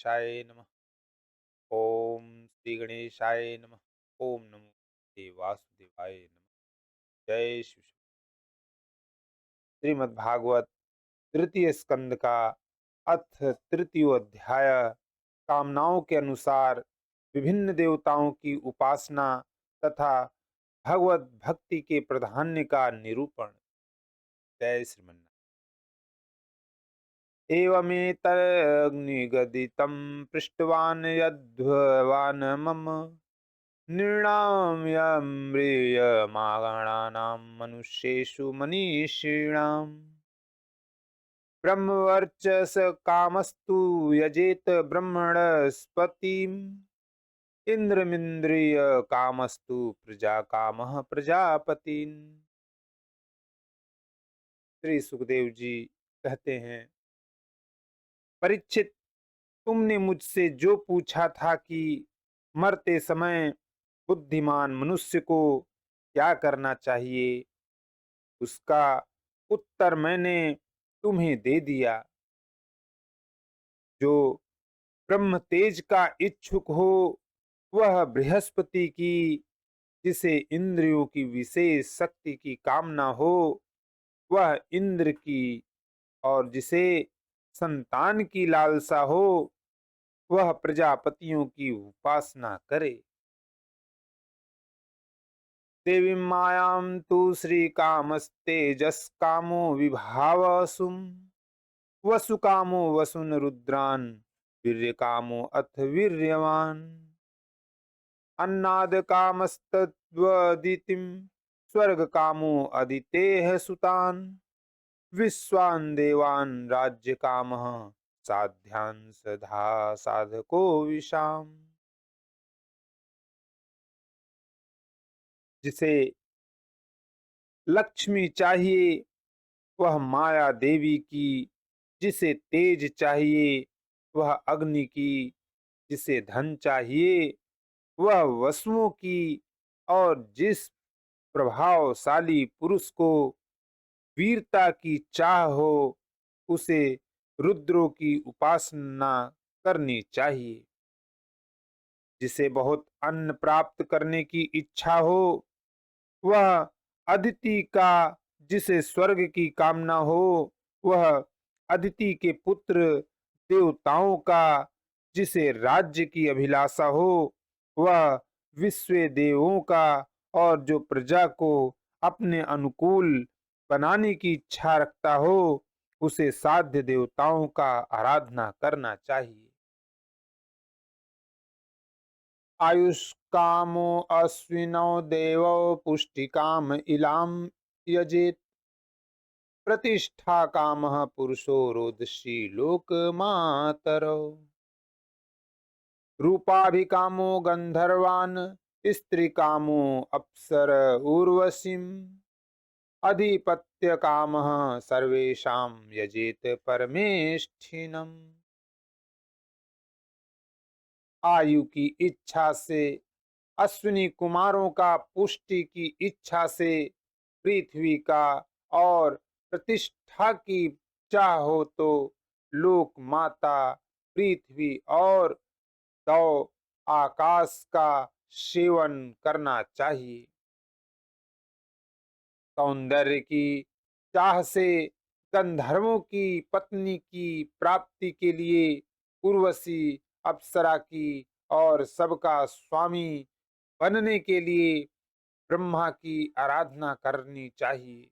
गणेशाय नमः। ओम श्री गणेशाय नमः। ओम नमो भगवते वासुदेवाय नमः। जय श्री श्रीमद् भागवत तृतीय स्कंद का अथ तृतीय अध्याय। कामनाओं के अनुसार विभिन्न देवताओं की उपासना तथा भगवत भक्ति के प्राधान्य का निरूपण। जय श्रीमन्नारायण। एवमेतग्निगदितं पृष्टवान् यद्भवान् मम निर्णाम्यम्रियमागणानां मनुष्येषु मनीषिणाम् ब्रह्मवर्चस कामस्तु यजेत ब्रह्मणस्पतिम् इंद्रमिंद्रिय कामस्तु प्रजा कामः प्रजापतिन्। श्री सुखदेव जी कहते हैं, परीक्षित, तुमने मुझसे जो पूछा था कि मरते समय बुद्धिमान मनुष्य को क्या करना चाहिए, उसका उत्तर मैंने तुम्हें दे दिया। जो ब्रह्म तेज का इच्छुक हो वह बृहस्पति की, जिसे इंद्रियों की विशेष शक्ति की कामना हो वह इंद्र की, और जिसे संतान की लालसा हो वह प्रजापतियों की उपासना करे। देवी मायां तु श्रीकामस्तेजस कामो विभावसुम वसुकामो वसुन रुद्रान वीर्यकामो अथ वीर्यवान अन्नाद कामस्तद्वदितिम स्वर्ग कामो अदितेह सुतान विश्वान देवान राज्य कामः साध्यान सधा साधको विशाम। जिसे लक्ष्मी चाहिए वह माया देवी की, जिसे तेज चाहिए वह अग्नि की, जिसे धन चाहिए वह वसुओं की, और जिस प्रभावशाली पुरुष को वीरता की चाह हो उसे रुद्रों की उपासना करनी चाहिए। जिसे बहुत अन्न प्राप्त करने की इच्छा हो वह अदिति का, जिसे स्वर्ग की कामना हो वह अदिति के पुत्र देवताओं का, जिसे राज्य की अभिलाषा हो वह विश्व देवों का, और जो प्रजा को अपने अनुकूल बनाने की इच्छा रखता हो उसे साध्य देवताओं का आराधना करना चाहिए। आयुष्कामो अश्विनो देवो पुष्टिकाम इलाम यजेत प्रतिष्ठा कामः पुरुषो रोदसी लोकमातरो रूपाभिकामो गंधर्वान् स्त्रीकामो अप्सर उर्वशीम् अधिपत्य कामः सर्वेषां यजेत परमेष्ठिनम्। आयु की इच्छा से, अश्विनी कुमारों का पुष्टि की इच्छा से, पृथ्वी का, और प्रतिष्ठा की चाह हो तो लोक माता पृथ्वी और दौ आकाश का सेवन करना चाहिए। सौंदर्य की चाह से गंधर्वों की पत्नी की प्राप्ति के लिए उर्वशी अप्सरा की, और सबका स्वामी बनने के लिए ब्रह्मा की आराधना करनी चाहिए।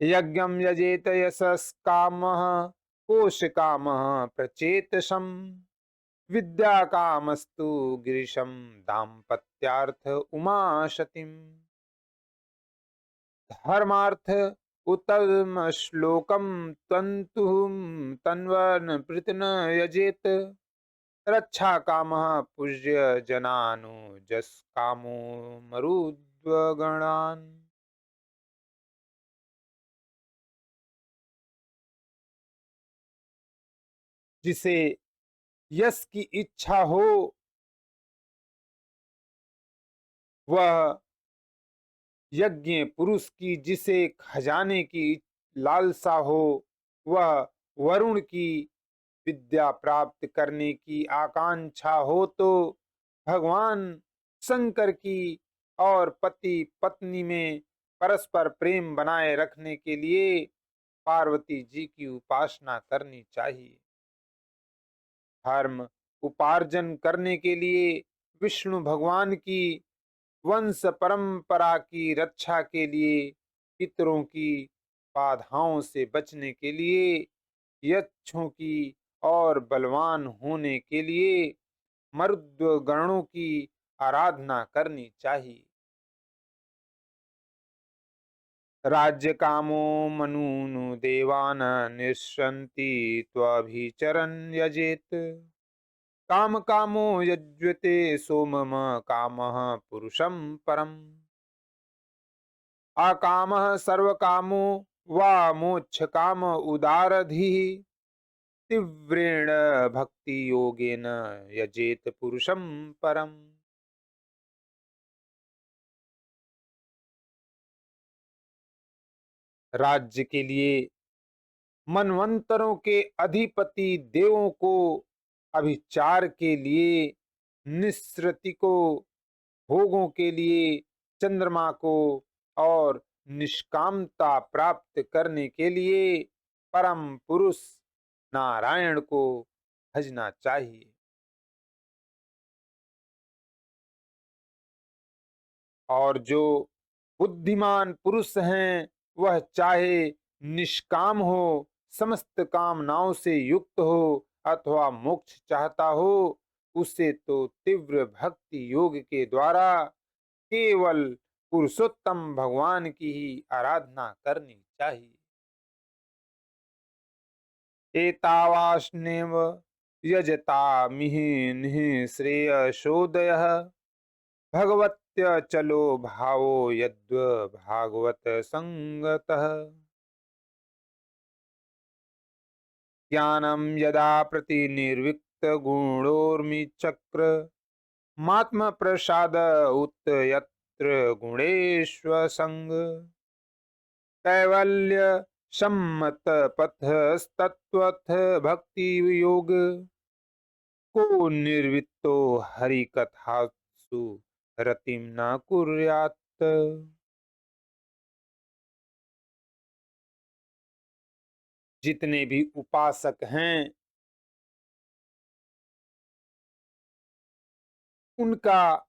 यज्ञम यजेत यशस कामः कोश कामः प्रचेतसम विद्या कामस्तु गिरिशम दाम्पत्यार्थ उमाशतिम धर्मार्थ उत्तम श्लोकम तंतुम तन्वन प्रृतन यजेत रक्षा कामः पूज्य जनानु जस कामो मरुद्वगणान्। जिसे यश की इच्छा हो वह यज्ञ पुरुष की, जिसे खजाने की लालसा हो वह वरुण की, विद्या प्राप्त करने की आकांक्षा हो तो भगवान शंकर की और पति पत्नी में परस्पर प्रेम बनाए रखने के लिए पार्वती जी की उपासना करनी चाहिए। धर्म उपार्जन करने के लिए विष्णु भगवान की वंश परंपरा की रक्षा के लिए, पितरों की बाधाओं से बचने के लिए, यक्षों की और बलवान होने के लिए मरुद्व गणों की आराधना करनी चाहिए। राज्य कामो मनूनु देवान निःसन्ति त्वभिचरन् यजेत काम कामो यज्वते सोमम कामः पुरुषं परम् अकामः सर्वकामो वा मोक्ष काम उदारधिः तीव्रेण भक्ति योगेन यजेत पुरुषं परम्। राज्य के लिए मनवंतरों के अधिपति देवों को, अभिचार के लिए निस्सृति को, भोगों के लिए चंद्रमा को और निष्कामता प्राप्त करने के लिए परम पुरुष नारायण को भजना चाहिए। और जो बुद्धिमान पुरुष हैं वह चाहे निष्काम हो, समस्त कामनाओं से युक्त हो अथवा मोक्ष चाहता हो, उसे तो तीव्र भक्ति योग के द्वारा केवल पुरुषोत्तम भगवान की ही आराधना करनी चाहिए। एतावास्नेव यजतामिह निः श्रेयसोदयः भगवत्यचलो भावो यद्व भागवत संगतः ज्ञानम यदा प्रतिनिर्विक्त गुणोर्मिचक्र मात्म प्रसाद उत यत्र गुणेश्व संग कैवल्य सम्मत पथस्तत्वथ भक्ति योग को निर्वित्तो हरि कथासु रतिम न कुर्यात्। जितने भी उपासक हैं उनका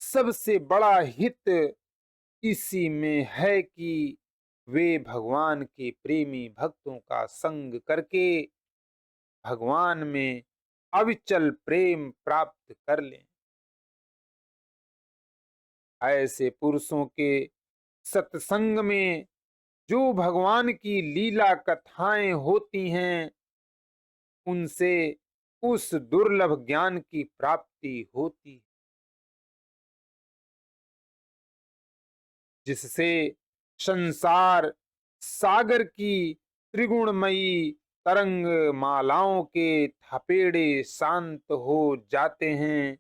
सबसे बड़ा हित इसी में है कि वे भगवान के प्रेमी भक्तों का संग करके भगवान में अविचल प्रेम प्राप्त कर लें। ऐसे पुरुषों के सत्संग में जो भगवान की लीला कथाएं होती हैं उनसे उस दुर्लभ ज्ञान की प्राप्ति होती, जिससे संसार सागर की त्रिगुणमयी तरंग मालाओं के थपेड़े शांत हो जाते हैं,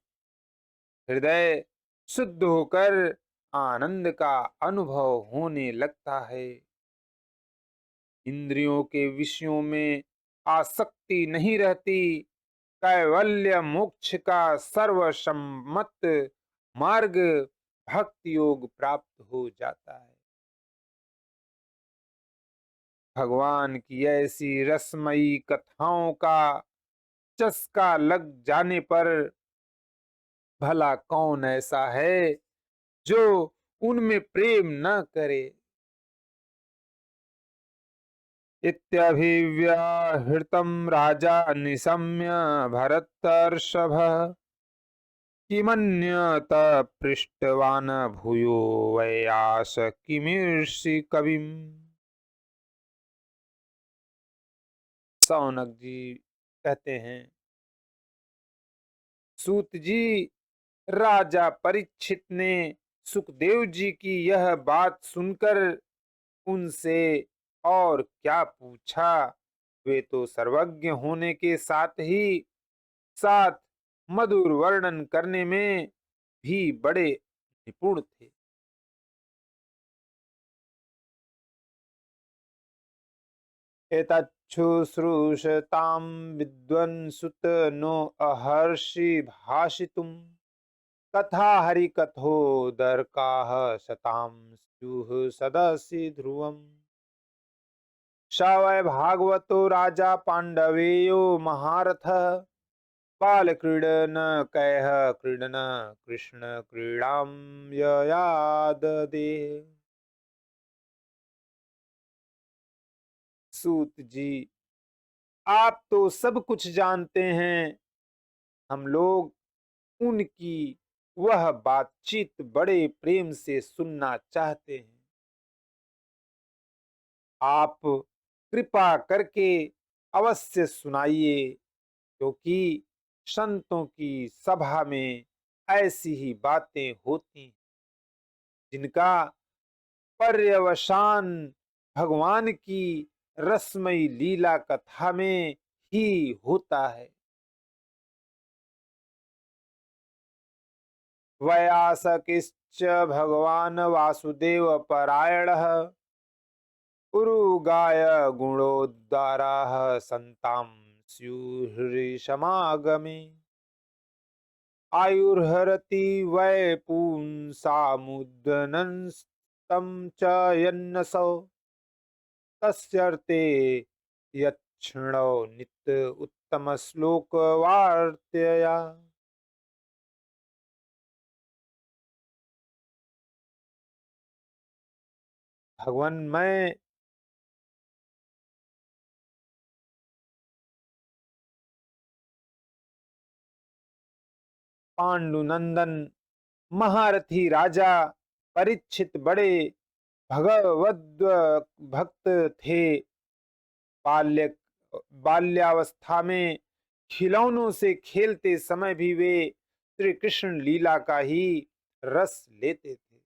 हृदय शुद्ध होकर आनंद का अनुभव होने लगता है। इंद्रियों के विषयों में आसक्ति नहीं रहती, कैवल्य मोक्ष का सर्वसम्मत मार्ग भक्ति योग प्राप्त हो जाता है। भगवान की ऐसी रसमयी कथाओं का चस्का लग जाने पर भला कौन ऐसा है जो उनमें प्रेम न करे। इत्यभिव्याहृतं राजा निशम्य भरतर्षभः किमन्यत पृष्टवान् भूयो वैयास किमीर्षि कविम्। सौनक जी कहते हैं, सूत जी, राजा परीक्षित ने सुखदेव जी की यह बात सुनकर उनसे और क्या पूछा। वे तो सर्वज्ञ होने के साथ ही साथ मधुर वर्णन करने में भी बड़े निपुण थे। एतच्छुश्रूषतां विद्वन्सुत नो अहर्षि भाषितुम् कथा हरिकथोदर्काः शतां स्युः सदसि ध्रुवम् स वै भागवतो राजा पाण्डवेयो महारथः बालक्रीडन कैः क्रीडन कृष्ण क्रीडां ययाददे। सूत जी, आप तो सब कुछ जानते हैं, हम लोग उनकी वह बातचीत बड़े प्रेम से सुनना चाहते हैं। आप कृपा करके अवश्य सुनाइए, क्योंकि संतों की सभा में ऐसी ही बातें होती हैं, जिनका पर्यवसान भगवान की रसमयी लीला कथा में ही होता है। वयासकिश्च भगवान वासुदेव परायणः उरुगाय गुणोद्गाराः संतां स्युर्हृषमागमे आयुर्हरति वै पुंसामुदनस्तं च यन्नसौ तस्यर्थे यक्षणो नित्य उत्तम श्लोक वार्तया। भगवान, मैं पांडुनंदन महारथी राजा परीक्षित बड़े भगवद भक्त थे। बाल्य बाल्यावस्था में खिलौनों से खेलते समय भी वे श्री कृष्ण लीला का ही रस लेते थे।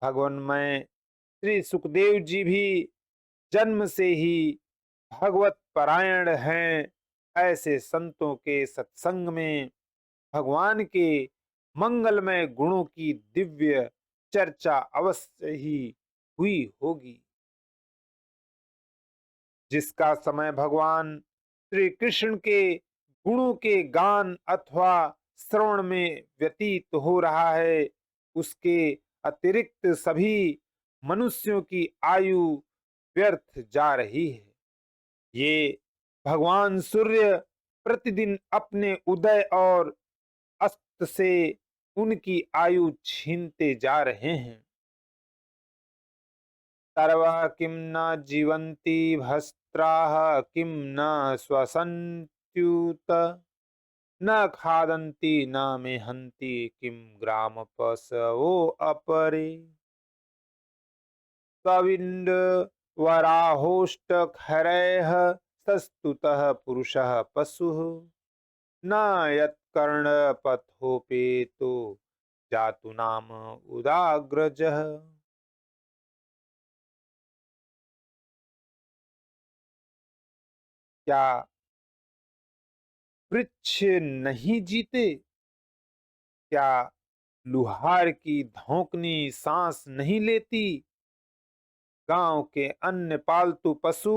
भगवान, मैं श्री सुखदेव जी भी जन्म से ही भगवत परायण हैं। ऐसे संतों के सत्संग में भगवान के मंगलमय गुणों की दिव्य चर्चा अवश्य ही हुई होगी, जिसका समय भगवान श्री कृष्ण के गुणों के गान अथवा श्रवण में व्यतीत हो रहा है, उसके अतिरिक्त सभी मनुष्यों की आयु व्यर्थ जा रही है। ये भगवान सूर्य प्रतिदिन अपने उदय और अस्त से उनकी आयु छीनते जा रहे हैं। सर्वः किं न जीवन्ति भस्त्राः किं न श्वसन्त्युत न खादन्ति न मिहन्ति किं ग्राम पशवो अपरे त्वविन्द वराहोष्टखरैः सस्तुतः पुरुषः पशुः न यत्कर्णपथोपेतो जातु नाम उदाग्रजः। क्या वृक्ष नहीं जीते? क्या लुहार की धौंकनी सांस नहीं लेती? गांव के अन्य पालतू पशु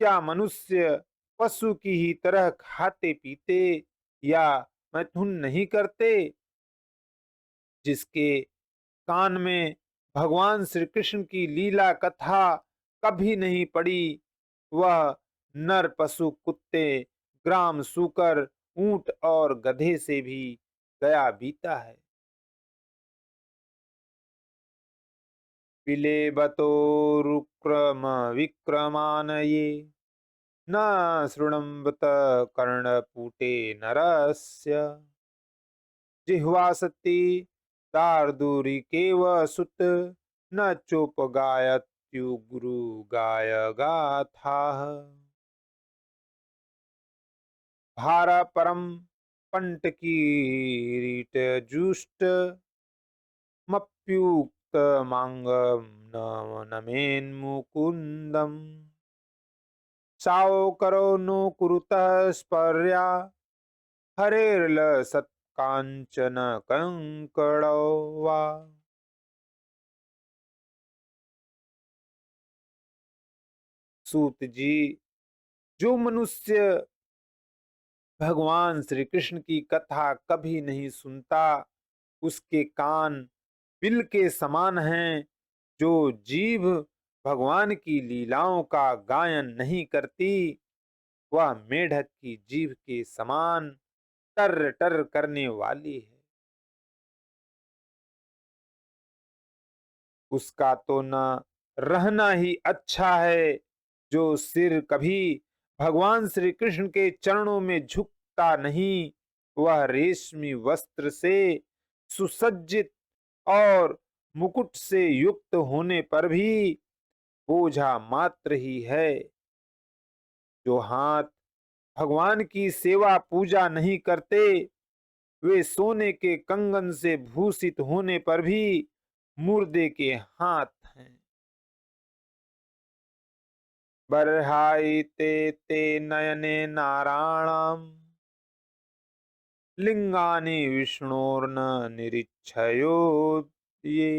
क्या मनुष्य पशु की ही तरह खाते पीते या मैथुन नहीं करते? जिसके कान में भगवान श्री कृष्ण की लीला कथा कभी नहीं पड़ी, वह नर पशु कुत्ते ग्राम सूकर ऊंट और गधे से भी गया बीता है। विलेबतोरुक्रम विक्रमानये न शृण्वत कर्णपूटे नरस्य जिह्वासति दार्दूरिकेव सुत न चोपगायत्युग्रु गाय गाथाः भारा परम पंटकीरीटजुष्ट मप्युक्तमांगं नमेन्मुकुन्दम् सावकरो नो कुरुतः स्पर्या हरेर्लसत्काञ्चन कंकणो वा। सूत जी, जो मनुष्य भगवान श्री कृष्ण की कथा कभी नहीं सुनता, उसके कान बिल के समान हैं। जो जीभ भगवान की लीलाओं का गायन नहीं करती, वह मेढक की जीभ के समान टर टर करने वाली है। उसका तो न रहना ही अच्छा है। जो सिर कभी भगवान श्री कृष्ण के चरणों में झुकता नहीं, वह रेशमी वस्त्र से सुसज्जित और मुकुट से युक्त होने पर भी बोझा मात्र ही है। जो हाथ भगवान की सेवा पूजा नहीं करते, वे सोने के कंगन से भूषित होने पर भी मुर्दे के हाथ हैं। बर्हाइते ते नयने नारायणं लिंगानि विष्णोर्न निरीक्षयो ये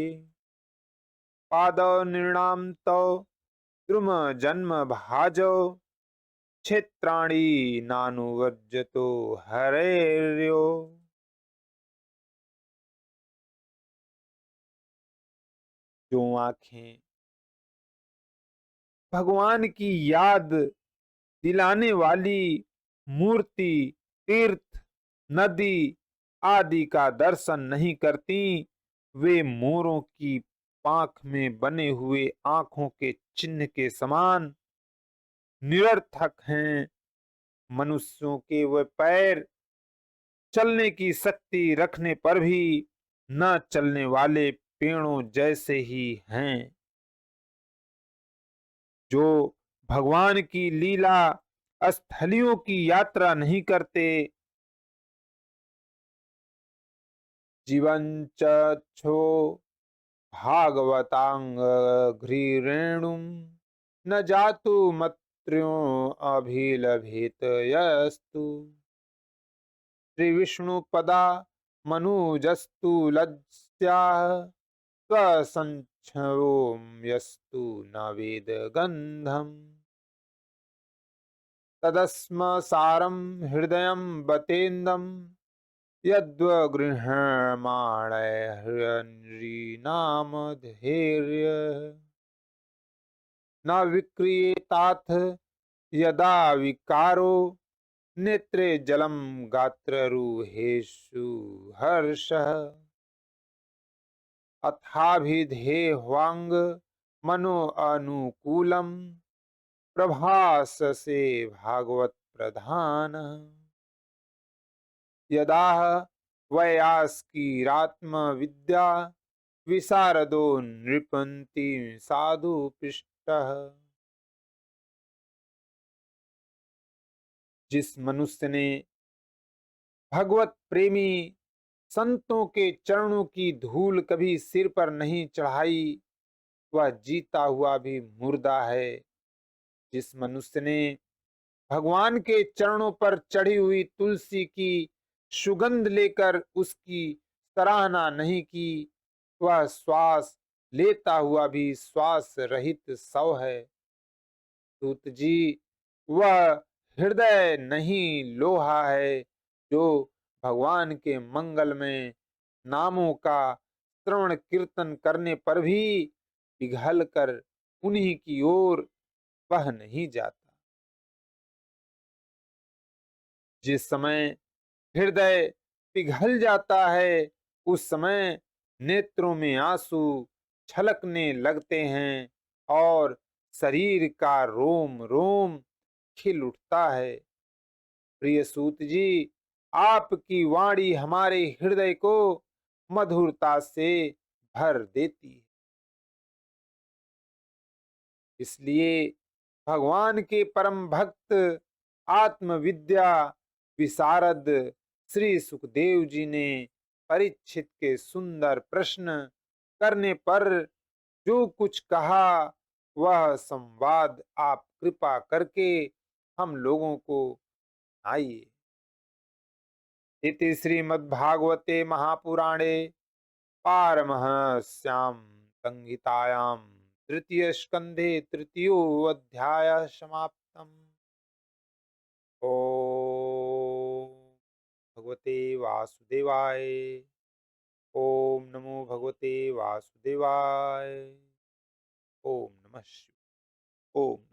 पादौ नृणां तौ द्रुम जन्म भाजौ क्षेत्राणि नानुवर्जतो हरेर्यो। जो आंखें भगवान की याद दिलाने वाली मूर्ति, तीर्थ, नदी आदि का दर्शन नहीं करती, वे मोरों की पाख में बने हुए आंखों के चिन्ह के समान निरर्थक हैं। मनुष्यों के वे पैर चलने की शक्ति रखने पर भी न चलने वाले पेड़ों जैसे ही हैं। जो भगवान की लीला स्थलियों की यात्रा नहीं करते, जीवन छो भागवतांग घ्रीरेणुम न जातु मत्र्यो अभिलभित यस्तु श्री विष्णु पदा मनुजस्तु लज्जा स्वसंक्षो यस्तु न वेद गंधम तदस्म सारम हृदय बतेन्दम यद्वगृह्यमाणैर्हृन्नाम धैर्य न विक्रियेताथ यदा विकारो नेत्रे जलम गात्ररूहेषु हर्षः अथाभिधेह्वांग मनो अनुकूलम प्रभास से भागवत प्रधान यदा वैयास्किरात्म विद्या विशारदो नृपन्ति साधु पृष्ठः। जिस मनुष्य ने भगवत प्रेमी संतों के चरणों की धूल कभी सिर पर नहीं चढ़ाई, वह जीता हुआ भी मुर्दा है। जिस मनुष्य ने भगवान के चरणों पर चढ़ी हुई तुलसी की सुगंध लेकर उसकी सराहना नहीं की, वह श्वास लेता हुआ भी श्वास रहित शव है। सूत जी, वह हृदय नहीं लोहा है जो भगवान के मंगल में नामों का श्रवण कीर्तन करने पर भी पिघल कर उन्हीं की ओर बह नहीं जाता। जिस समय हृदय पिघल जाता है, उस समय नेत्रों में आंसू छलकने लगते हैं और शरीर का रोम रोम खिल उठता है। प्रिय सूत जी, आपकी वाणी हमारे हृदय को मधुरता से भर देती है। इसलिए भगवान के परम भक्त आत्मविद्या विशारद श्री सुखदेव जी ने परीक्षित के सुंदर प्रश्न करने पर जो कुछ कहा, वह संवाद आप कृपा करके हम लोगों को आइए। इति श्रीमद्भागवते महापुराणे पारमहंस्यां संहितायां तृतीय स्कंधे तृतीयोऽध्यायः समाप्तम्। ओम भगवते वासुदेवाय। ओम नमो भगवते वासुदेवाय। ओम नमः शिवाय। ओम